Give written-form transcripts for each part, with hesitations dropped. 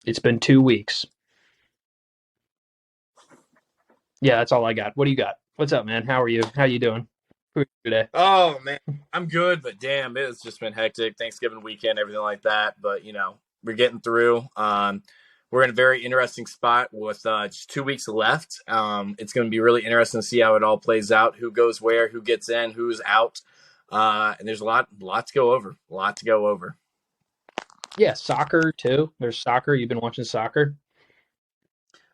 It's been 2 weeks. Yeah, that's all I got. What do you got? What's up, man? How are you? How you doing? Who are you today? Oh man, I'm good, but damn, it's just been hectic. Thanksgiving weekend, everything like that. But we're getting through. We're in a very interesting spot with just 2 weeks left. It's going to be really interesting to see how it all plays out. Who goes where? Who gets in? Who's out? And there's a lot to go over. A lot to go over. Yeah, soccer too. There's soccer. You've been watching soccer?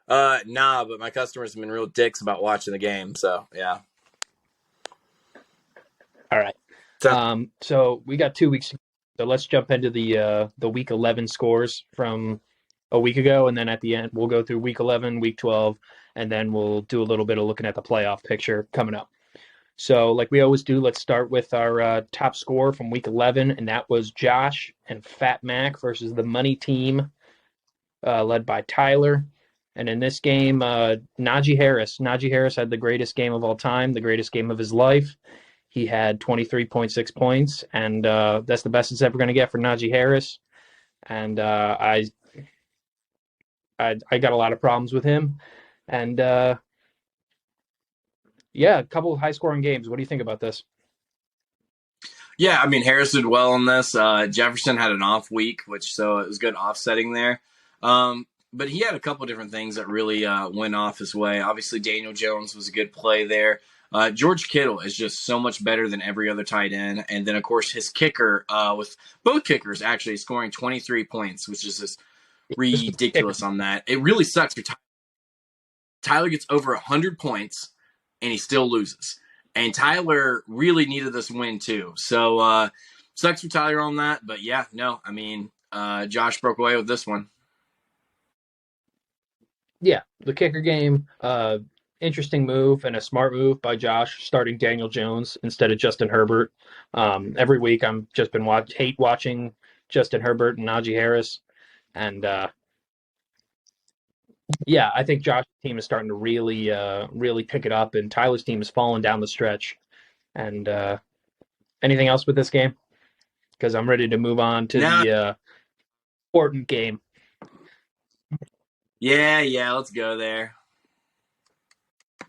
Nah, but my customers have been real dicks about watching the game. So yeah. All right. So So we got 2 weeks. So let's jump into the week 11 scores from a week ago, and then at the end we'll go through week 11, week 12, and then we'll do a little bit of looking at the playoff picture coming up. So, like we always do, let's start with our top score from week 11, and that was Josh and Fat Mac versus the Money Team, led by Tyler. And in this game, Najee Harris. Najee Harris had the greatest game of all time, the greatest game of his life. He had 23.6 points, and that's the best it's ever going to get for Najee Harris. And I got a lot of problems with him. And yeah, a couple of high scoring games. What do you think about this? yeah, I mean Harris did well on this. Jefferson had an off week, which so it was good offsetting there. But he had a couple different things that really went off his way. Obviously, Daniel Jones was a good play there. George Kittle is just so much better than every other tight end. And then, of course, his kicker, with both kickers actually scoring 23 points, which is just This was the kicker. ridiculous on that. It really sucks for Tyler gets over 100 points and he still loses. And Tyler really needed this win too. So sucks for Tyler on that. But yeah, no, I mean, Josh broke away with this one. Yeah, the kicker game. Interesting move and a smart move by Josh, starting Daniel Jones instead of Justin Herbert. Every week I'm just been hate watching Justin Herbert and Najee Harris, and yeah, I think Josh's team is starting to really pick it up, and Tyler's team is falling down the stretch. And anything else with this game? Because I'm ready to move on to Now, the important game. yeah, let's go there.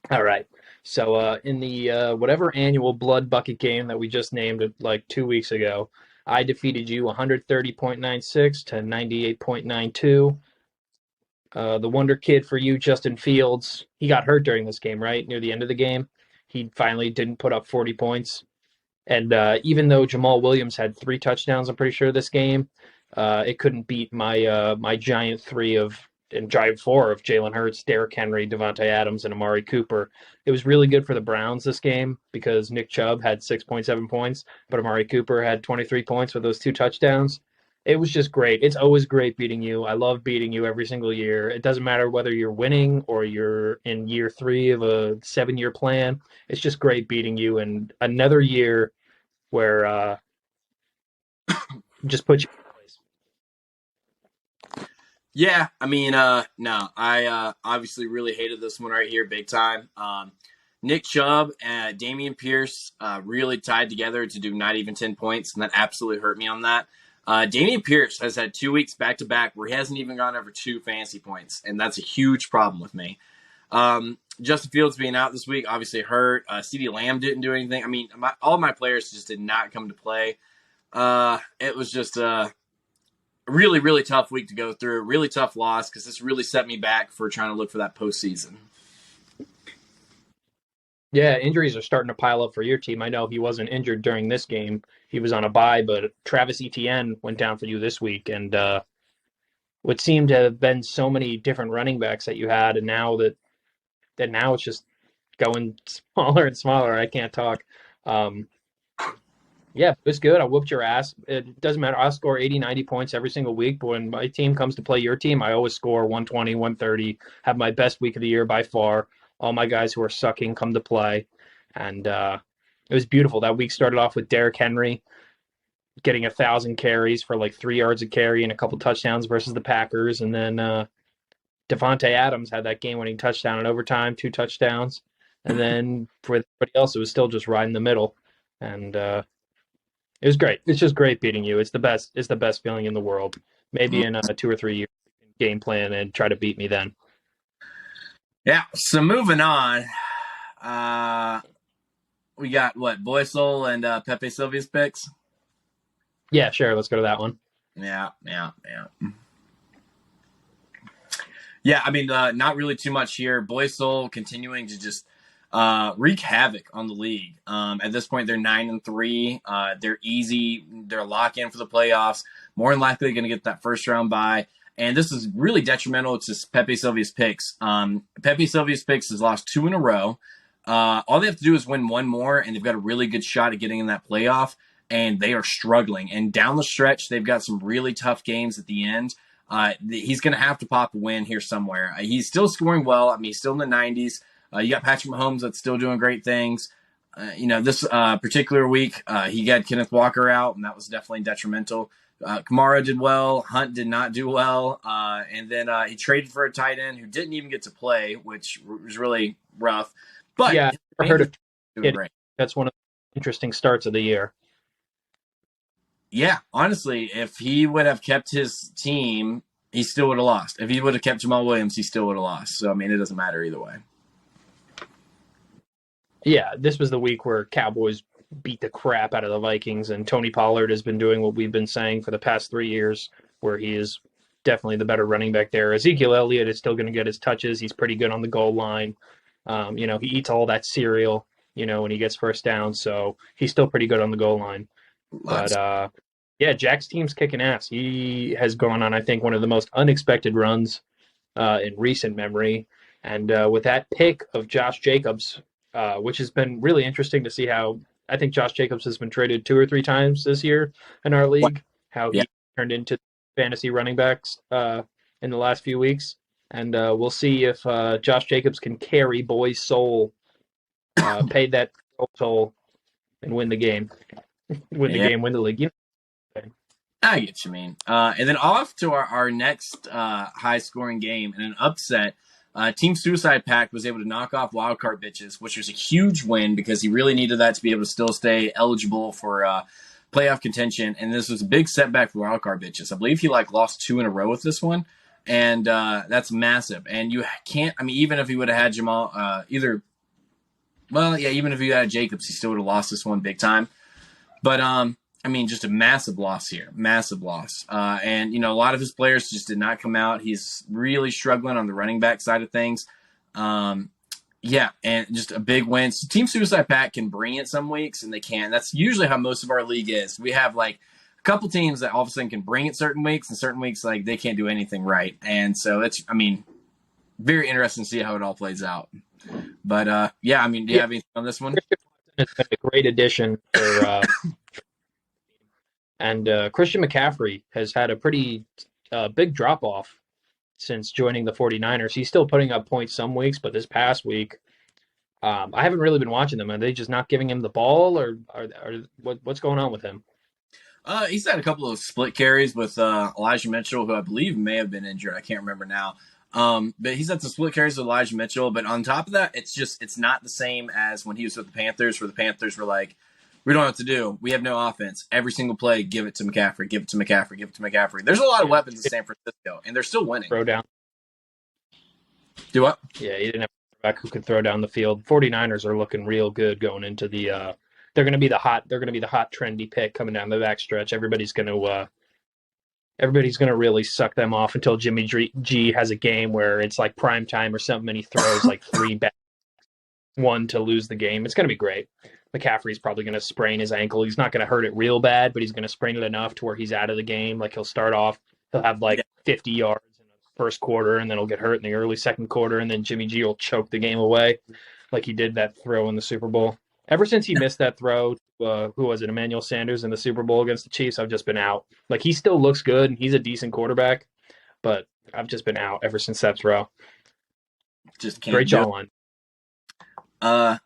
All right. So in the whatever annual blood bucket game that we just named like 2 weeks ago, I defeated you 130.96 to 98.92. The wonder kid for you, Justin Fields, he got hurt during this game, right? Near the end of the game. He finally didn't put up 40 points. And even though Jamal Williams had 3 touchdowns, I'm pretty sure this game, it couldn't beat my giant three of and giant four of Jalen Hurts, Derrick Henry, Devontae Adams, and Amari Cooper. It was really good for the Browns this game because Nick Chubb had 6.7 points, but Amari Cooper had 23 points with those 2 touchdowns. It was just great. It's always great beating you. I love beating you every single year. It doesn't matter whether you're winning or you're in year 3 of a 7-year plan. It's just great beating you. And another year where just put you in place. Yeah, I mean, no, I obviously really hated this one right here, big time. Nick Chubb and Damian Pierce really tied together to do not even 10 points, and that absolutely hurt me on that. Damian Pierce has had 2 weeks back to back where he hasn't even gone over 2 fantasy points, and that's a huge problem with me. Justin Fields being out this week obviously hurt. CeeDee Lamb didn't do anything. I mean, all my players just did not come to play. It was just really, really tough week to go through. Really tough loss because this really set me back for trying to look for that postseason. Yeah, injuries are starting to pile up for your team. I know he wasn't injured during this game. He was on a bye, but Travis Etienne went down for you this week. And what seemed to have been so many different running backs that you had, and now it's just going smaller and smaller. I can't talk. Um, yeah, it was good. I whooped your ass. It doesn't matter. I'll score 80, 90 points every single week. But when my team comes to play your team, I always score 120, 130, have my best week of the year by far. All my guys who are sucking come to play. And it was beautiful. That week started off with Derrick Henry getting 1,000 carries for like 3 yards a carry and a couple touchdowns versus the Packers. And then Devontae Adams had that game-winning touchdown in overtime, 2 touchdowns. And then for everybody else, it was still just right in the middle. And it was great. It's just great beating you. It's the best. It's the best feeling in the world. Maybe in 2 or 3 years, game plan and try to beat me then. Yeah. So moving on, uh, we got what Boysol and Pepe Sylvia's picks. Yeah, sure. Let's go to that one. Yeah. Yeah, I mean, not really too much here. Boysol continuing to just wreak havoc on the league. At this point, they're 9-3. They're easy. They're lock in for the playoffs. More than likely, going to get that first round bye. And this is really detrimental to Pepe Sylvia's picks. Pepe Sylvia's picks has lost 2 in a row. All they have to do is win one more, and they've got a really good shot at getting in that playoff. And they are struggling. And down the stretch, they've got some really tough games at the end. He's going to have to pop a win here somewhere. He's still scoring well. I mean, he's still in the 90s. You got Patrick Mahomes that's still doing great things. This particular week, he got Kenneth Walker out, and that was definitely detrimental. Kamara did well. Hunt did not do well. And then he traded for a tight end who didn't even get to play, which was really rough. But yeah, I heard of doing great. That's one of the interesting starts of the year. Yeah, honestly, if he would have kept his team, he still would have lost. If he would have kept Jamal Williams, he still would have lost. So, I mean, it doesn't matter either way. Yeah, this was the week where Cowboys beat the crap out of the Vikings, and Tony Pollard has been doing what we've been saying for the past 3 years, where he is definitely the better running back there. Ezekiel Elliott is still going to get his touches. He's pretty good on the goal line. He eats all that cereal, when he gets first down, so he's still pretty good on the goal line. But Jack's team's kicking ass. He has gone on, I think, one of the most unexpected runs in recent memory. And with that pick of Josh Jacobs, which has been really interesting to see how I think Josh Jacobs has been traded 2 or 3 times this year in our league, how he turned into fantasy running backs in the last few weeks. And we'll see if Josh Jacobs can carry Boy's soul, pay that toll, and win the game. Win the league. I get you, mean. And then off to our next high-scoring game and an upset. Team Suicide Pact was able to knock off Wildcard Bitches, which was a huge win because he really needed that to be able to still stay eligible for playoff contention. And this was a big setback for Wildcard Bitches. I believe he lost 2 in a row with this one, and that's massive. And you can't. I mean, even if he would have had Jamal, even if he had Jacobs, he still would have lost this one big time. But just a massive loss here. Massive loss. And, a lot of his players just did not come out. He's really struggling on the running back side of things. And just a big win. So Team Suicide Pact can bring it some weeks, and they can. That's usually how most of our league is. We have, a couple teams that all of a sudden can bring it certain weeks, and certain weeks, they can't do anything right. And so it's, very interesting to see how it all plays out. But, do you have anything on this one? It's been a great addition for and Christian McCaffrey has had a pretty big drop-off since joining the 49ers. He's still putting up points some weeks, but this past week, I haven't really been watching them. Are they just not giving him the ball, or what's going on with him? He's had a couple of split carries with Elijah Mitchell, who I believe may have been injured. I can't remember now. But he's had some split carries with Elijah Mitchell. But on top of that, it's not the same as when he was with the Panthers, where the Panthers were like, we don't know what to do. We have no offense. Every single play, give it to McCaffrey, give it to McCaffrey, give it to McCaffrey. There's a lot of weapons in San Francisco, and they're still winning. Throw down. Do what? Yeah, he didn't have a quarterback who could throw down the field. 49ers are looking real good going into the they're going to be the hot trendy pick coming down the backstretch. Everybody's going to really suck them off until Jimmy G has a game where it's like prime time or something, and he throws 3 back, 1 to lose the game. It's going to be great. McCaffrey's probably going to sprain his ankle. He's not going to hurt it real bad, but he's going to sprain it enough to where he's out of the game. He'll start off, he'll have 50 yards in the first quarter, and then he'll get hurt in the early second quarter, and then Jimmy G will choke the game away like he did that throw in the Super Bowl. Ever since he missed that throw, who was it, Emmanuel Sanders in the Super Bowl against the Chiefs, I've just been out. He still looks good, and he's a decent quarterback, but I've just been out ever since that throw. Just can't. Great jawline. And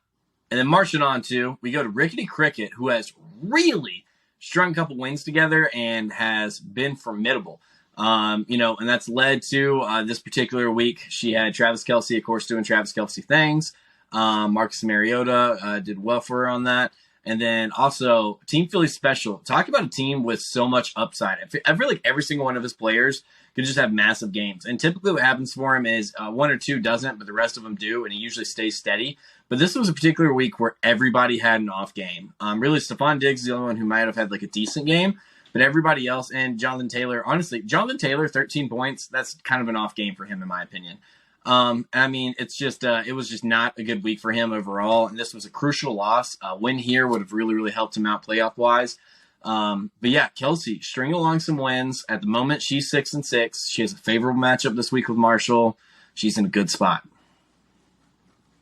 then marching on to, we go to Rickety Cricket, who has really strung a couple wins together and has been formidable. And that's led to this particular week. She had Travis Kelce, of course, doing Travis Kelce things. Marcus Mariota did well for her on that. And then also Team Philly Special. Talk about a team with so much upside. I feel like every single one of his players could just have massive games. And typically what happens for him is one or two doesn't, but the rest of them do, and he usually stays steady. But this was a particular week where everybody had an off game. Really, Stephon Diggs is the only one who might have had like a decent game, but everybody else, and Jonathan Taylor, honestly, Jonathan Taylor, 13 points, that's kind of an off game for him, in my opinion. I mean, it's just it was just not a good week for him overall, and this was a crucial loss. A win here would have really, really helped him out playoff wise. But yeah, Kelsey string along some wins. At the moment, she's 6-6. She has a favorable matchup this week with Marshall. She's in a good spot.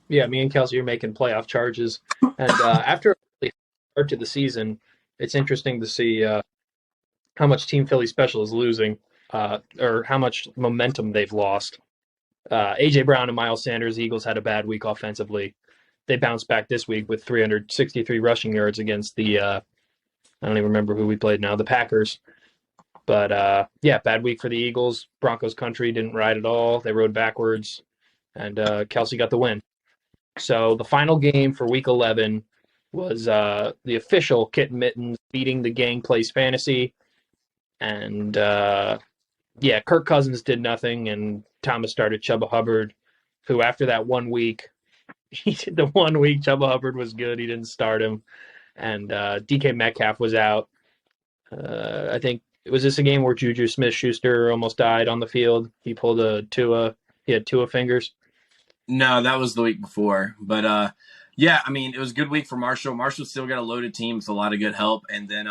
Yeah, me and Kelsey are making playoff charges, and after a really start to the season, it's interesting to see how much Team Philly Special is losing, or how much momentum they've lost. AJ Brown and Miles Sanders, Eagles had a bad week offensively. They bounced back this week with 363 rushing yards against the I don't even remember who we played now, the Packers. But yeah, bad week for the Eagles. Broncos country didn't ride at all. They rode backwards, and Kelsey got the win. So the final game for Week 11 was the official Kitten Mittens beating the Gang Plays Fantasy, and yeah, Kirk Cousins did nothing, and Thomas started Chuba Hubbard, who after that 1 week, the 1 week Chuba Hubbard was good. He didn't start him, and DK Metcalf was out. I think was this a game where Juju Smith-Schuster almost died on the field? He pulled a Tua. He had Tua fingers. No, that was the week before. But yeah, I mean, it was a good week for Marshall. Marshall still got a loaded team with a lot of good help. And then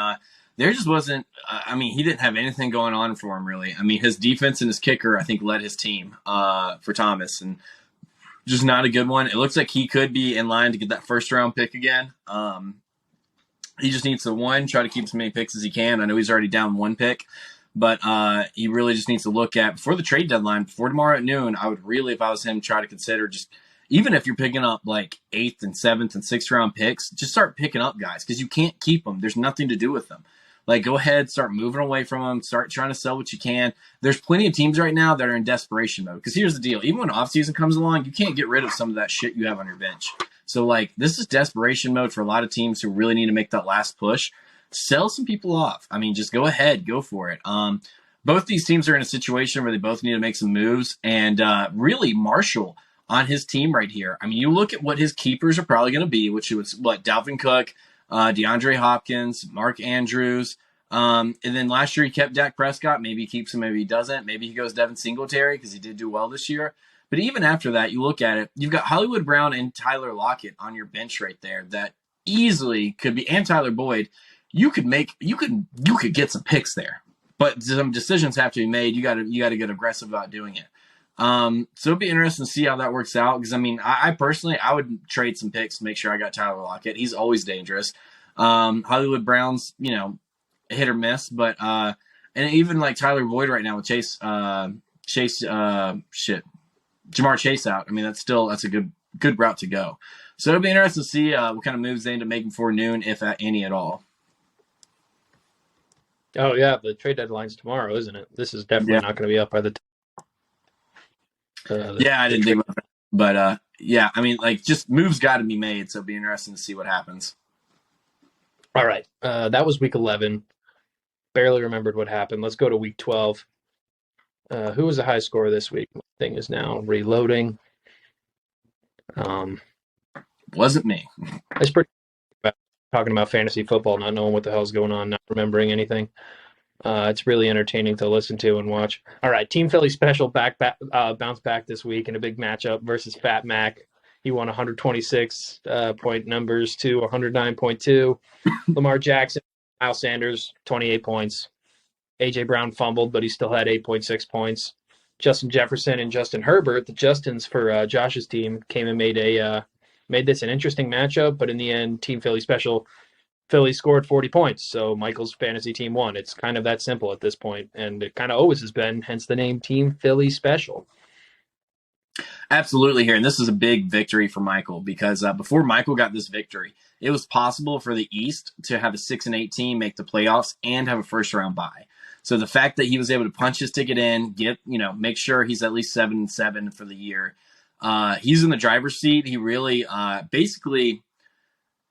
there just wasn't, I mean, he didn't have anything going on for him, really. I mean, his defense and his kicker, I think, led his team for Thomas. And just not a good one. It looks like he could be in line to get that first-round pick again. He just needs to, one, try to keep as many picks as he can. I know he's already down 1 pick. But he really just needs to look at, before the trade deadline, before tomorrow at noon, I would really, if I was him, try to consider just, even if you're picking up like 8th and 7th and 6th round picks, just start picking up guys because you can't keep them. There's nothing to do with them. Like, go ahead, start moving away from them, start trying to sell what you can. There's plenty of teams right now that are in desperation mode. Because here's the deal. Even when offseason comes along, you can't get rid of some of that shit you have on your bench. So, like, this is desperation mode for a lot of teams who really need to make that last push. Sell some people off. I mean, just go ahead, go for it. Both these teams are in a situation where they both need to make some moves. And really, Marshall on his team right here. I mean, you look at what his keepers are probably going to be, which was, Dalvin Cook, DeAndre Hopkins, Mark Andrews. And then last year he kept Dak Prescott. Maybe he keeps him, maybe he doesn't. Maybe he goes Devin Singletary because he did do well this year. But even after that, you look at it, you've got Hollywood Brown and Tyler Lockett on your bench right there that easily could be, and Tyler Boyd. You could get some picks there. But some decisions have to be made. You got to get aggressive about doing it. So it'll be interesting to see how that works out. Because I mean, I personally, I would trade some picks to make sure I got Tyler Lockett. He's always dangerous. Hollywood Brown's, hit or miss, but and even like Tyler Boyd right now with Jamar Chase out. I mean, that's a good route to go. So it'll be interesting to see what kind of moves they end up making before noon, if any at all. Oh yeah, the trade deadline's tomorrow, isn't it? This is definitely not going to be up by the time. Yeah, I didn't think about that. But yeah, I mean, like, just moves got to be made, so it'll be interesting to see what happens. All right, that was week 11. Barely remembered what happened. Let's go to week 12. Who was the high scorer this week? My thing is now reloading. Wasn't me. It's pretty talking about fantasy football, not knowing what the hell's going on, not remembering anything. It's really entertaining to listen to and watch. All right, Team Philly Special bounced back this week in a big matchup versus Fat Mac. He won 126 point numbers to 109.2. Lamar Jackson, Miles Sanders, 28 points. A.J. Brown fumbled, but he still had 8.6 points. Justin Jefferson and Justin Herbert, the Justins for Josh's team, came and made this an interesting matchup, but in the end, Team Philly Special, Philly scored 40 points, so Michael's fantasy team won. It's kind of that simple at this point, and it kind of always has been, hence the name Team Philly Special. Absolutely here, and this is a big victory for Michael because before Michael got this victory, it was possible for the East to have a 6-8 team make the playoffs and have a first-round bye. So the fact that he was able to punch his ticket in, make sure he's at least 7-7 for the year. He's in the driver's seat. He really basically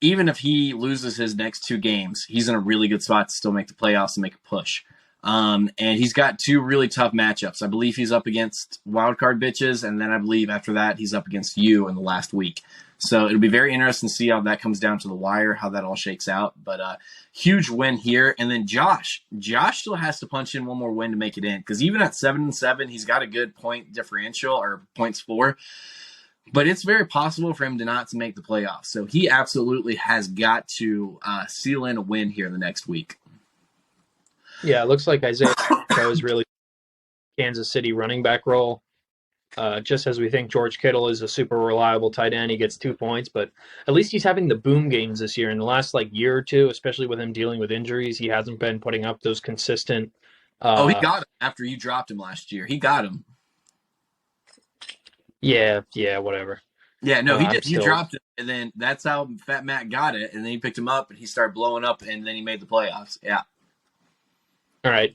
even if he loses his next two games, he's in a really good spot to still make the playoffs and make a push. And he's got two really tough matchups. I believe he's up against wildcard bitches, and then I believe after that he's up against you in the last week. So it'll be very interesting to see how that comes down to the wire, how that all shakes out. But huge win here. And then Josh still has to punch in one more win to make it in, because even at 7-7, he's got a good point differential or points for. But it's very possible for him to not to make the playoffs. So he absolutely has got to seal in a win here in the next week. Yeah, it looks like Isaiah is really Kansas City running back role. Just as we think George Kittle is a super reliable tight end, he gets 2 points, but at least he's having the boom games this year. In the last year or two, especially with him dealing with injuries, he hasn't been putting up those consistent. He got him after you dropped him last year. He got him. Yeah, whatever. Yeah, no, he did. He dropped it, and then that's how Fat Matt got it, and then he picked him up, and he started blowing up, and then he made the playoffs. Yeah. All right.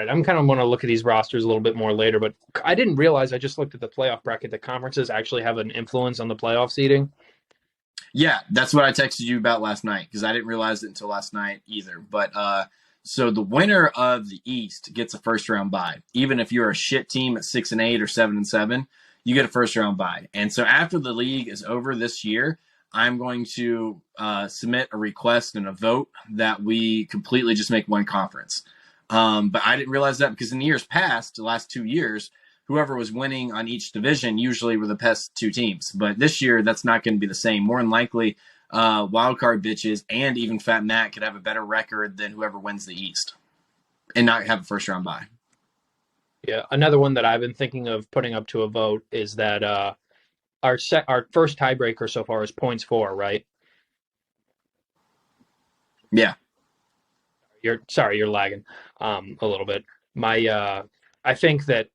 I'm kind of want to look at these rosters a little bit more later, but I didn't realize, I just looked at the playoff bracket, that conferences actually have an influence on the playoff seeding. Yeah, that's what I texted you about last night, because I didn't realize it until last night either. But so the winner of the East gets a first round bye. Even if you're a shit team at 6-8 or 7-7, you get a first round bye. And so after the league is over this year, I'm going to submit a request and a vote that we completely just make one conference. But I didn't realize that, because in years past, the last 2 years, whoever was winning on each division usually were the best two teams. But this year, that's not going to be the same. More than likely, wildcard bitches and even Fat Matt could have a better record than whoever wins the East and not have a first round bye. Yeah, another one that I've been thinking of putting up to a vote is that our first tiebreaker so far is points for, right? Yeah. You're lagging a little bit. I think that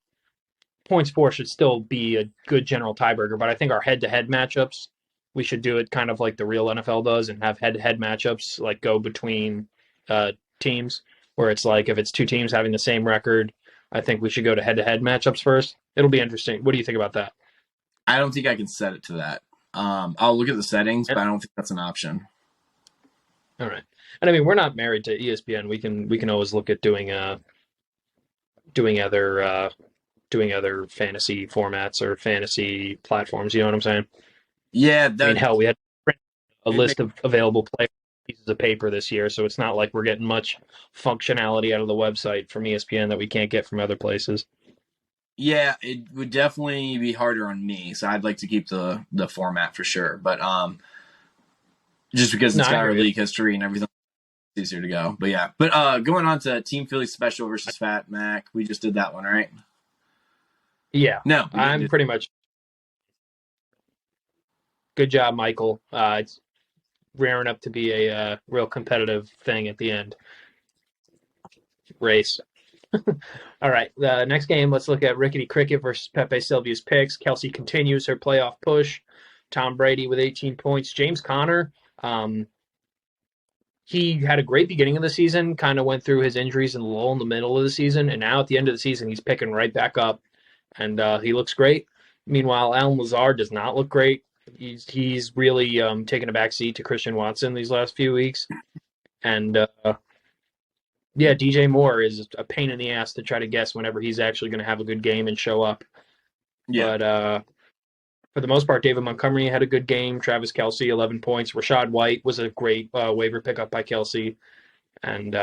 points for should still be a good general tiebreaker, but I think our head-to-head matchups, we should do it kind of like the real NFL does and have head-to-head matchups go between teams, where it's if it's two teams having the same record, I think we should go to head-to-head matchups first. It'll be interesting. What do you think about that? I don't think I can set it to that. I'll look at the settings, but I don't think that's an option. All right. And I mean, we're not married to ESPN. We can always look at doing other fantasy formats or fantasy platforms. You know what I'm saying? Yeah. I mean, hell, we had a list of available pieces of paper this year, so it's not like we're getting much functionality out of the website from ESPN that we can't get from other places. Yeah, it would definitely be harder on me, so I'd like to keep the format for sure. But just because it's got our league history and everything, it's easier to go. But yeah, going on to Team Philly Special versus Fat Mac, we just did that one, right? Yeah. No, I'm pretty much. Good job, Michael. It's rearing up to be a real competitive thing at the end. Race. All right, the next game, let's look at Rickety Cricket versus Pepe Sylvia's picks. Kelsey continues her playoff push. Tom Brady with 18 points. James Conner, he had a great beginning of the season, kind of went through his injuries and lull in the middle of the season, and now at the end of the season, he's picking right back up, and he looks great. Meanwhile, Alan Lazard does not look great. He's really taken a back seat to Christian Watson these last few weeks, and yeah, DJ Moore is a pain in the ass to try to guess whenever he's actually going to have a good game and show up. Yeah. But for the most part, David Montgomery had a good game. Travis Kelce, 11 points. Rashad White was a great waiver pickup by Kelce. And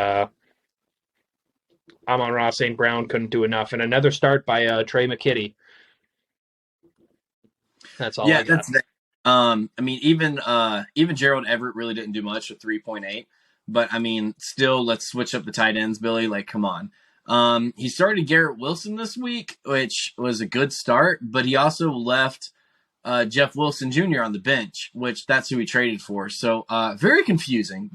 Amon-Ra St. Brown couldn't do enough. And another start by Trey McKitty. That's all I got. I mean, even Gerald Everett really didn't do much at 3.8. But, I mean, still, let's switch up the tight ends, Billy. Come on. He started Garrett Wilson this week, which was a good start, but he also left Jeff Wilson Jr. on the bench, which that's who he traded for. So very confusing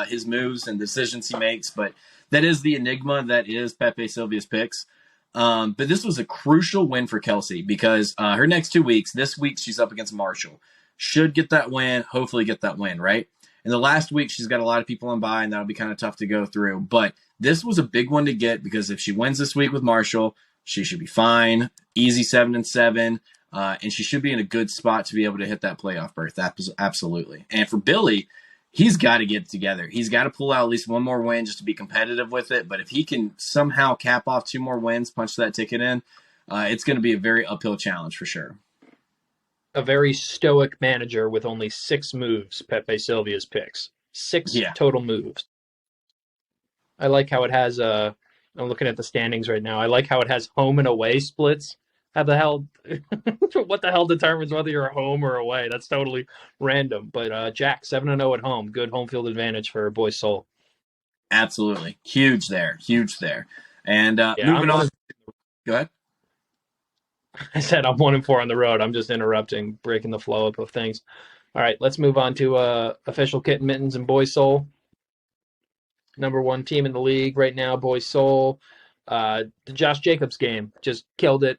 his moves and decisions he makes, but that is the enigma that is Pepe Sylvia's picks. But this was a crucial win for Kelsey because her next 2 weeks, this week she's up against Marshall. Should get that win, hopefully get that win, right? In the last week, she's got a lot of people on bye, and that'll be kind of tough to go through. But this was a big one to get because if she wins this week with Marshall, she should be fine. Easy 7-7. and she should be in a good spot to be able to hit that playoff berth. Absolutely. And for Billy, he's got to get it together. He's got to pull out at least one more win just to be competitive with it. But if he can somehow cap off 2 more wins, punch that ticket in, it's going to be a very uphill challenge for sure. A very stoic manager with only 6 moves, Pepe Silvia's picks. Six Yeah, total moves. I like how it has I'm looking at the standings right now. I like how it has home and away splits. How the hell what the hell determines whether you're home or away? That's totally random. But Jack 7-0 at home. Good home field advantage for Boy Soul. absolutely. Huge there. Huge there. And Yeah, moving on. Go ahead. I said I'm 1-4 on the road. I'm just interrupting, breaking the flow up of things. All right, let's move on to official kit mittens and Boy Soul. #1 team in the league right now, Boy Soul. The Josh Jacobs game just killed it.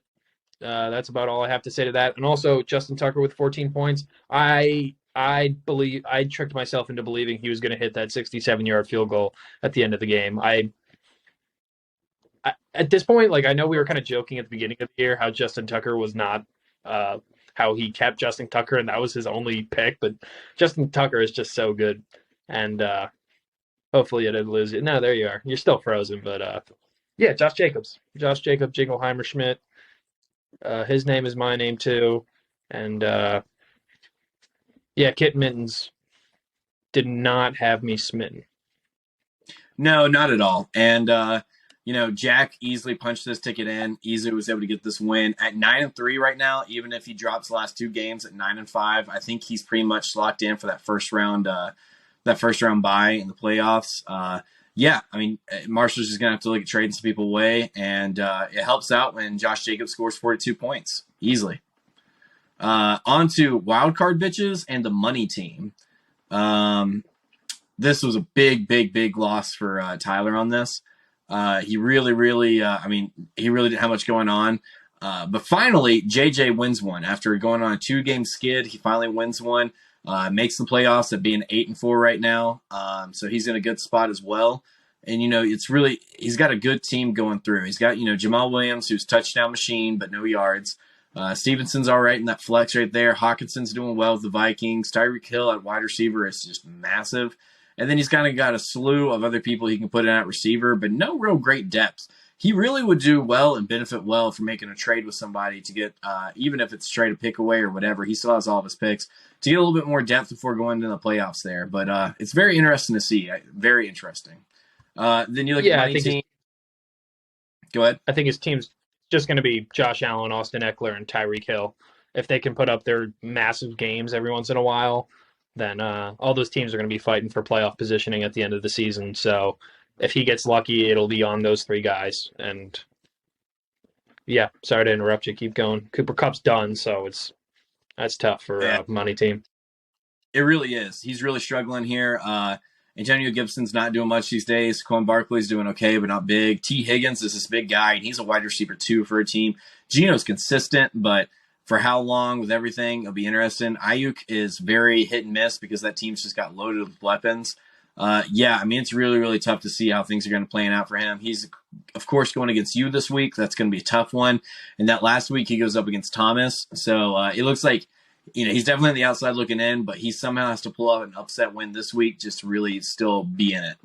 That's about all I have to say to that. And also Justin Tucker with 14 points. I believe I tricked myself into believing he was going to hit that 67-yard field goal at the end of the game. At this point, like I know we were kind of joking at the beginning of the year how Justin Tucker was not how he kept Justin Tucker and that was his only pick, but Justin Tucker is just so good. And hopefully it'll lose it. No, there you are. You're still frozen, but yeah, Josh Jacobs. Josh Jacob, Jingleheimer Schmidt. His name is my name too. And yeah, Kit Mittens did not have me smitten. No, not at all. And Jack easily punched this ticket in. Easily was able to get this win at 9-3 right now. Even if he drops the last 2 games at 9-5, I think he's pretty much locked in for that first round. That first round bye in the playoffs. Yeah, I mean, Marshall's just gonna have to look at trading some people away, and it helps out when Josh Jacobs scores 42 points easily. On to wild card bitches and the money team. This was a big, big, big loss for Tyler on this. He really, really, he really didn't have much going on. But finally, JJ wins one. After going on a 2-game skid, he finally wins one. Makes the playoffs at being 8-4 right now. So he's in a good spot as well. And, he's got a good team going through. He's got, Jamal Williams, who's touchdown machine, but no yards. Stevenson's all right in that flex right there. Hawkinson's doing well with the Vikings. Tyreek Hill at wide receiver is just massive. And then he's kind of got a slew of other people he can put in at receiver, but no real great depth. He really would do well and benefit well for making a trade with somebody to get, even if it's trade a pick away or whatever, he still has all of his picks, to get a little bit more depth before going into the playoffs there. But it's very interesting to see. Very interesting. Then you look at money team. Go ahead. I think his team's just going to be Josh Allen, Austin Eckler, and Tyreek Hill. If they can put up their massive games every once in a while, then all those teams are going to be fighting for playoff positioning at the end of the season. So if he gets lucky, it'll be on those 3 guys. And yeah, sorry to interrupt you. Keep going. Cooper Kupp's done, so that's tough for money team. It really is. He's really struggling here. Antonio Gibson's not doing much these days. Saquon Barkley's doing okay, but not big. T. Higgins is this big guy, and he's a wide receiver too for a team. Geno's consistent, but for how long with everything, it'll be interesting. Ayuk is very hit and miss because that team's just got loaded with weapons. It's really, really tough to see how things are going to play out for him. He's, of course, going against you this week. That's going to be a tough one. And that last week, he goes up against Thomas. So it looks like, he's definitely on the outside looking in, but he somehow has to pull out an upset win this week just to really still be in it.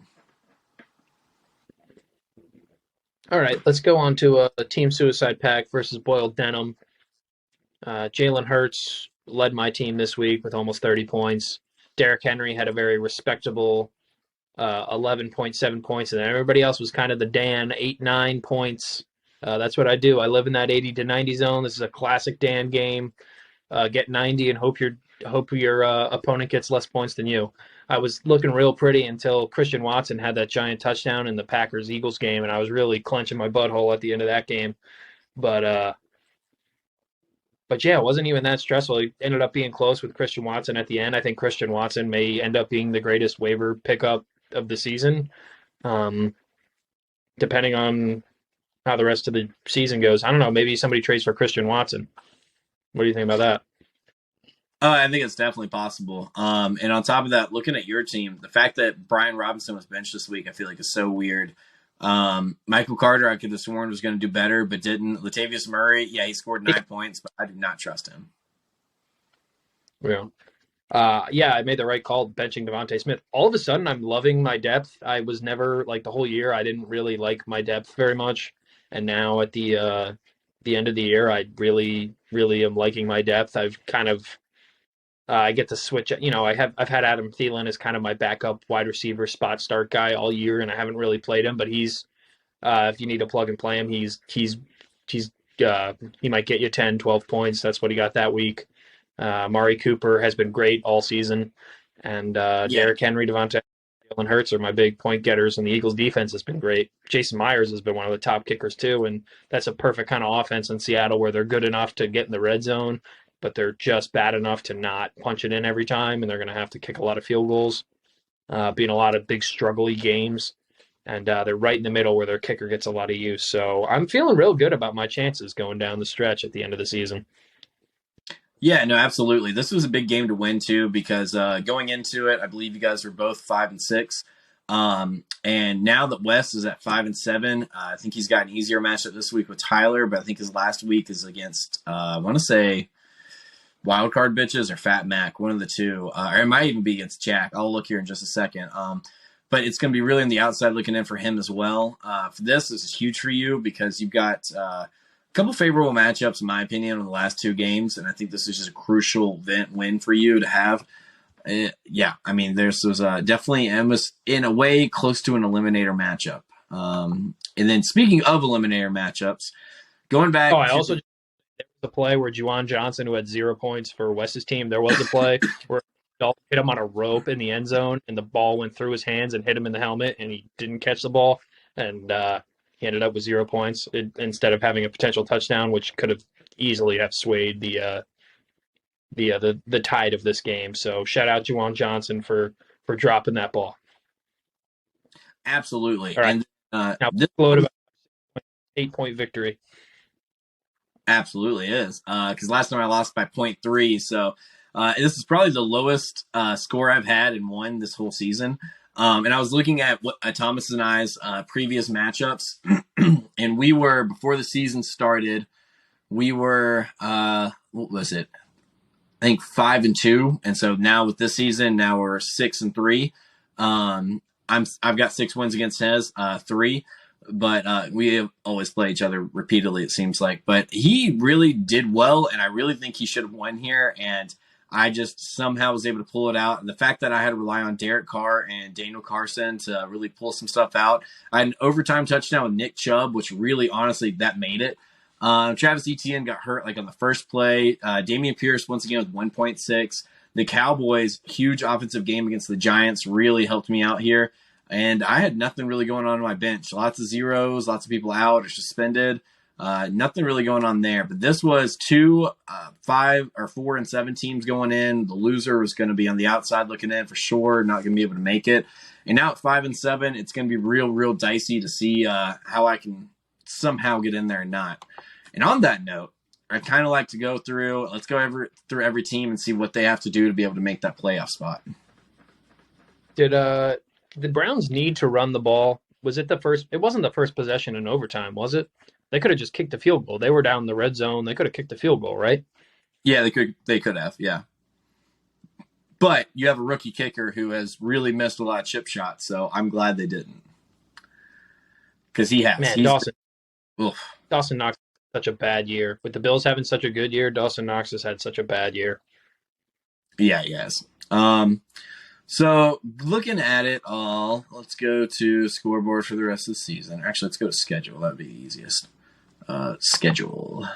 All right, let's go on to a Team Suicide Pack versus Boiled Denim. Jalen Hurts led my team this week with almost 30 points. Derrick Henry had a very respectable 11.7 points, and then everybody else was kind of the Dan, 8-9 points. That's what I do. I live in that 80 to 90 zone. This is a classic Dan game. Get 90 and hope your opponent gets less points than you. I was looking real pretty until Christian Watson had that giant touchdown in the Packers-Eagles game, and I was really clenching my butthole at the end of that game. But yeah, it wasn't even that stressful. It ended up being close with Christian Watson at the end. I think Christian Watson may end up being the greatest waiver pickup of the season, depending on how the rest of the season goes. I don't know. Maybe somebody trades for Christian Watson. What do you think about that? I think it's definitely possible. And on top of that, looking at your team, the fact that Brian Robinson was benched this week, I feel like is so weird. Michael Carter, I could have sworn was going to do better, but didn't. Latavius Murray, yeah, he scored 9 points, but I do not trust him. Yeah. Yeah, I made the right call benching Devontae Smith. All of a sudden, I'm loving my depth. I was never like the whole year. I didn't really like my depth very much, and now at the end of the year, I really, really am liking my depth. I've kind of I get to switch. I've had Adam Thielen as kind of my backup wide receiver spot start guy all year, and I haven't really played him. But he's if you need to plug and play him, he's he might get you 10, 12 points. That's what he got that week. Mari Cooper has been great all season, and Yeah, Derrick Henry, Devontae, Jalen Hurts are my big point getters, and the Eagles' defense has been great. Jason Myers has been one of the top kickers too, and that's a perfect kind of offense in Seattle where they're good enough to get in the red zone, but they're just bad enough to not punch it in every time, and they're going to have to kick a lot of field goals, being a lot of big struggly games. And they're right in the middle where their kicker gets a lot of use. So I'm feeling real good about my chances going down the stretch at the end of the season. yeah, no, absolutely. This was a big game to win too because going into it, I believe you guys were both 5-6. And now that West is at 5-7, I think he's got an easier matchup this week with Tyler. But I think his last week is against I want to say Wild Card Bitches or Fat Mac, one of the two, or it might even be against Jack. I'll look here in just a second. But it's going to be really on the outside looking in for him as well. For this is huge for you because you've got a couple favorable matchups, in my opinion, in the last two games, and I think this is just a crucial win for you to have. Yeah, I mean, this was definitely and was in a way close to an eliminator matchup. And then speaking of eliminator matchups, going Oh, back I to also the play where Juwan Johnson, who had 0 points for West's team, there was a play where Dolphin hit him on a rope in the end zone, and the ball went through his hands and hit him in the helmet, and he didn't catch the ball, and he ended up with 0 points instead of having a potential touchdown, which could have easily have swayed the tide of this game. So shout out Juwan Johnson for dropping that ball. absolutely, All right, and now this explode one about 8 point victory. absolutely is because last time I lost by point 0.3, so this is probably the lowest score I've had in one this whole season. And I was looking at what Thomas and I's previous matchups, and we were before the season started. We were what was it? I think 5-2, and so now with this season, now we're 6-3. I've got 6 wins against his, 3, but we always play each other repeatedly. It seems like, but he really did well, and I really think he should have won here. And I just somehow was able to pull it out. And the fact that I had to rely on Derek Carr and Daniel Carson to really pull some stuff out. I had an overtime touchdown with Nick Chubb, which really, honestly, that made it. Travis Etienne got hurt like on the first play. Damian Pierce once again with 1.6. The Cowboys' huge offensive game against the Giants really helped me out here. And I had nothing really going on my bench. Lots of zeros, lots of people out or suspended. Nothing really going on there. But this was 5 or 4-7 teams going in. The loser was going to be on the outside looking in for sure, not going to be able to make it. And now at 5-7, it's going to be real, real dicey to see how I can somehow get in there and not. And on that note, I kind of like to go through. Let's go through every team and see what they have to do to be able to make that playoff spot. Did the Browns need to run the ball? Was it the first? It wasn't the first possession in overtime, was it? They could have just kicked the field goal. They were down in the red zone. They could have kicked the field goal, right? Yeah, they could. They could have. Yeah, but you have a rookie kicker who has really missed a lot of chip shots. So I'm glad they didn't because he has. Man, Dawson Knox had such a bad year. With the Bills having such a good year, Dawson Knox has had such a bad year. Yeah, he has. So looking at it all, let's go to scoreboard for the rest of the season. Actually, let's go to schedule. That would be the easiest. Schedule.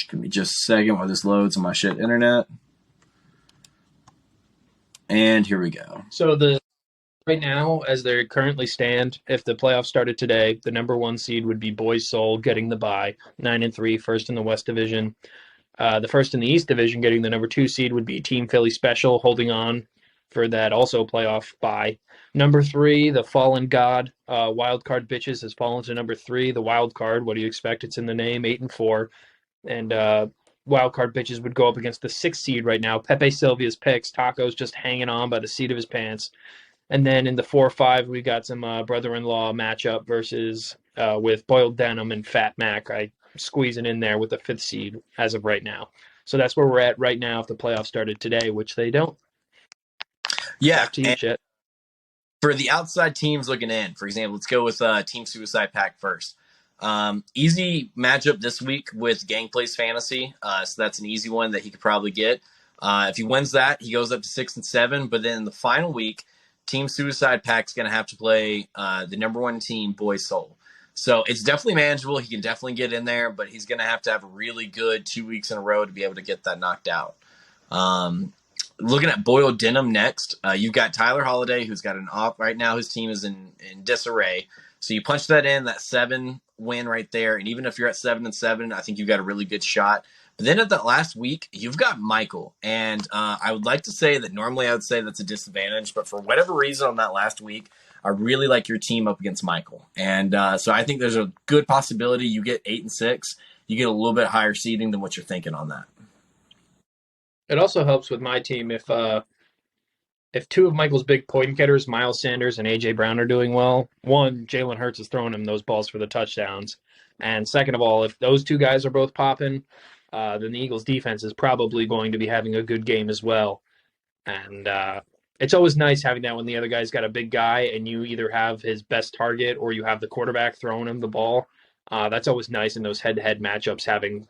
Give me just a second while this loads on my shit internet. And here we go. So right now, as they currently stand, if the playoffs started today, the number 1 seed would be Boys Soul getting the bye, 9-3, first in the West Division. The first in the East Division getting the number 2 seed would be Team Philly Special, holding on for that also playoff bye. Number 3, the Fallen God, Wild Card Bitches has fallen to number 3. The Wild Card, what do you expect? It's in the name, 8-4. And Wild Card Bitches would go up against the 6th seed right now, Pepe Sylvia's Picks. Taco's just hanging on by the seat of his pants. And then in the 4-5, we got some brother-in-law matchup versus with Boiled Denim and Fat Mac. I squeezing in there with the fifth seed as of right now. So that's where we're at right now. If the playoffs started today, which they don't. Yeah, Back to you, and Chet. for the outside teams looking in, for example, let's go with Team Suicide Pack first. Easy matchup this week with Gang Plays Fantasy, so that's an easy one that he could probably get. If he wins that, he goes up to 6-7. But then in the final week, Team Suicide Pack's going to have to play the number one team, Boy Soul. So it's definitely manageable. He can definitely get in there, but he's going to have a really good 2 weeks in a row to be able to get that knocked out. Looking at Boiled Denim next, you've got Tyler Holiday, who's got an off right now. His team is in disarray. So you punch that in, that 7 win right there. And even if you're at 7-7, I think you've got a really good shot. But then at that last week, you've got Michael. And I would like to say that normally I would say that's a disadvantage. But for whatever reason on that last week, I really like your team up against Michael. And so I think there's a good possibility you get 8-6. You get a little bit higher seeding than what you're thinking on that. It also helps with my team if two of Michael's big point getters, Miles Sanders and AJ Brown, are doing well. One, Jalen Hurts is throwing him those balls for the touchdowns, and second of all, if those two guys are both popping, then the Eagles' defense is probably going to be having a good game as well. And it's always nice having that when the other guy's got a big guy and you either have his best target or you have the quarterback throwing him the ball. That's always nice in those head-to-head matchups. Having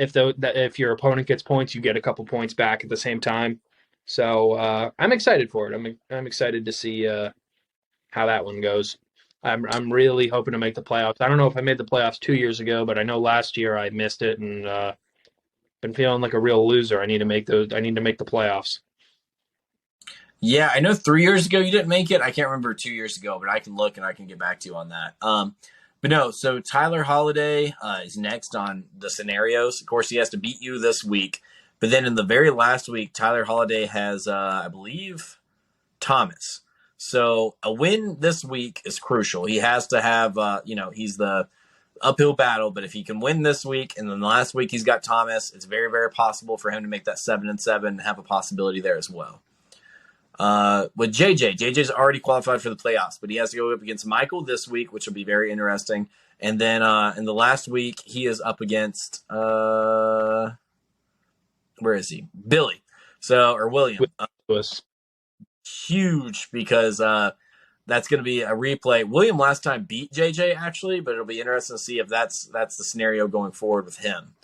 if your opponent gets points, you get a couple points back at the same time. So I'm excited for it. I'm excited to see how that one goes. I'm really hoping to make the playoffs. I don't know if I made the playoffs 2 years ago, but I know last year I missed it and been feeling like a real loser. I need to make those. I need to make the playoffs. Yeah, I know 3 years ago you didn't make it. I can't remember 2 years ago, but I can look and I can get back to you on that. But no, so Tyler Holiday is next on the scenarios. Of course, he has to beat you this week. But then in the very last week, Tyler Holiday has, I believe, Thomas. So a win this week is crucial. He has to have, he's the uphill battle. But if he can win this week, and then the last week he's got Thomas, it's very, very possible for him to make that 7-7 and have a possibility there as well. With JJ's already qualified for the playoffs, but he has to go up against Michael this week, which will be very interesting. And then in the last week, he is up against where is he? Billy. Or William. Huge because that's going to be a replay. William last time beat JJ actually, but it'll be interesting to see if that's the scenario going forward with him.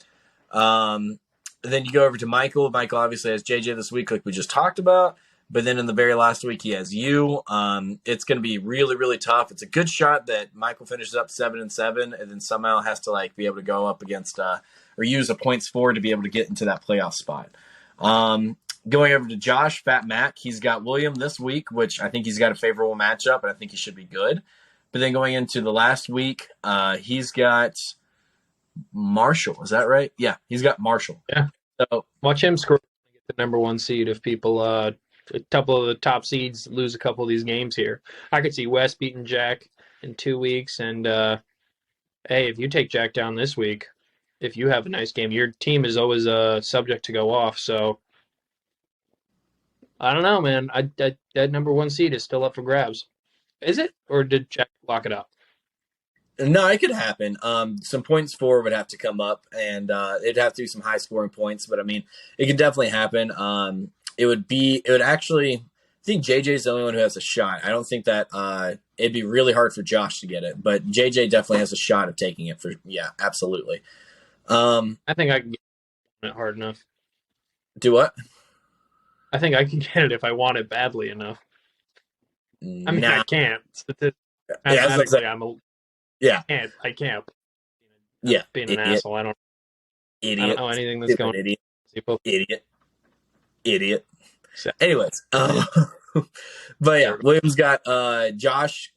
Then you go over to Michael. Michael obviously has JJ this week, like we just talked about. But then in the very last week, he has you. It's going to be really, really tough. It's a good shot that Michael finishes up 7-7, and then somehow has to be able to go up against or use a points for to be able to get into that playoff spot. Going over to Josh, Fat Mac, he's got William this week, which I think he's got a favorable matchup, and I think he should be good. But then going into the last week, he's got Marshall. Is that right? Yeah, he's got Marshall. Yeah. So watch him score get the number one seed if people a couple of the top seeds lose a couple of these games here. I could see West beating Jack in 2 weeks, and hey, if you take Jack down this week, if you have a nice game, your team is always subject to go off. So I don't know, man. That number one seed is still up for grabs. Is it, or did Jack lock it up? No, it could happen. Some points for would have to come up, and it'd have to be some high scoring points. But I mean, it could definitely happen. It would actually. I think JJ's the only one who has a shot. I don't think that it'd be really hard for Josh to get it, but JJ definitely has a shot of taking it. Absolutely. I think I can get it hard enough. Do what? I think I can get it if I want it badly enough. I mean, I can't. Mathematically, yeah. I can't. Yeah. Being an asshole, I don't know anything that's going on. Idiot. Anyways, but yeah, William's got Josh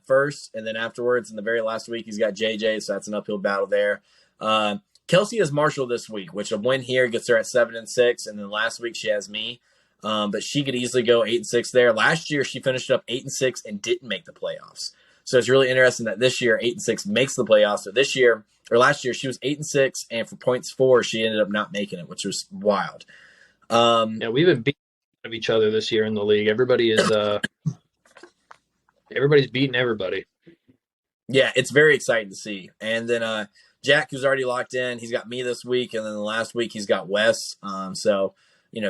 first, and then afterwards, in the very last week, he's got JJ, so that's an uphill battle there. Kelsey has Marshall this week, which a win here gets her at 7-6, and then last week she has me. But she could easily go 8-6 there. Last year, she finished up 8-6 and didn't make the playoffs. So it's really interesting that this year 8-6 makes the playoffs. So this year or last year she was 8-6, and for points for she ended up not making it, which was wild. Yeah, we've been beating each other this year in the league. Everybody is Everybody's beating everybody. Yeah, it's very exciting to see. And then Jack, who's already locked in, he's got me this week, and then the last week he's got Wes. So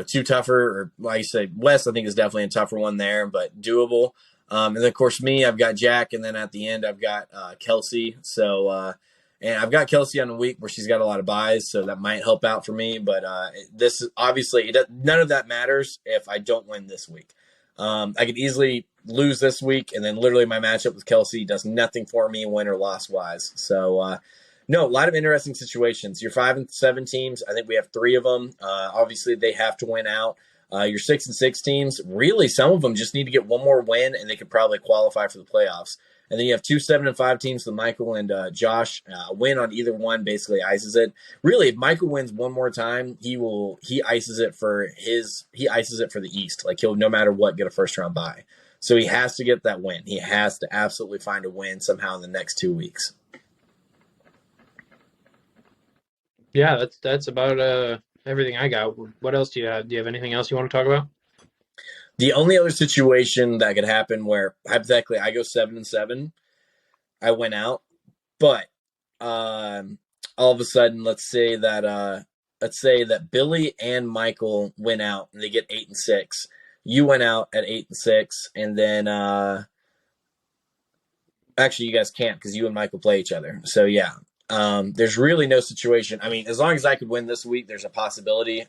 two tougher, or like I said, Wes I think is definitely a tougher one there, but doable. And then of course me, I've got Jack, and then at the end I've got Kelsey. And I've got Kelsey on the week where she's got a lot of buys, so that might help out for me. But this is obviously none of that matters if I don't win this week. I could easily lose this week, and then literally my matchup with Kelsey does nothing for me, win or loss wise. So, no, a lot of interesting situations. Your 5 and 7 teams, I think we have 3 of them. Obviously, they have to win out. Your 6 and 6 teams, really, some of them just need to get one more win, and they could probably qualify for the playoffs. And then you have 2 7 and 5 teams. So Michael and Josh win on either one, basically ices it. Really, if Michael wins one more time, he ices it for the East. Like he'll no matter what get a first round bye. So he has to get that win. He has to absolutely find a win somehow in the next 2 weeks. Yeah, that's about everything I got. What else do you have? Do you have anything else you want to talk about? The only other situation that could happen where hypothetically I go 7 and 7, I win out, but all of a sudden, let's say that Billy and Michael win out and they get 8 and 6. You went out at 8 and 6, and then actually you guys can't because you and Michael play each other. So yeah, there's really no situation. I mean, as long as I could win this week, there's a possibility.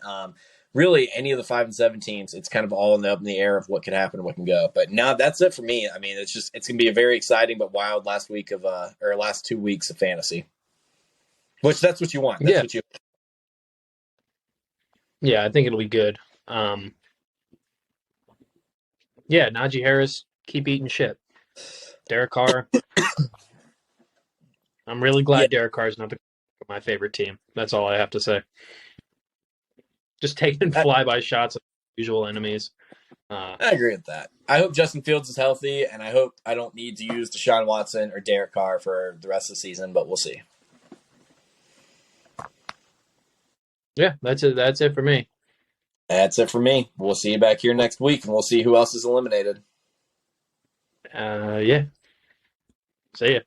Really, any of the 5 and 7 teams, it's kind of all up in the air of what can happen and what can go. But now that's it for me. I mean, it's gonna be a very exciting but wild last 2 weeks of fantasy. Which that's what you want. That's Yeah, what you. yeah, I think it'll be good. Um, yeah, Najee Harris, keep eating shit. Derek Carr, I'm really Yeah, glad Derek Carr is not my favorite team. That's all I have to say. Just taking I, flyby shots of usual enemies. Uh, I agree with that. I hope Justin Fields is healthy, and I hope I don't need to use Deshaun Watson or Derek Carr for the rest of the season. But we'll see. yeah, that's it. That's it for me. That's it for me. We'll see you back here next week, and we'll see who else is eliminated. Yeah, see ya.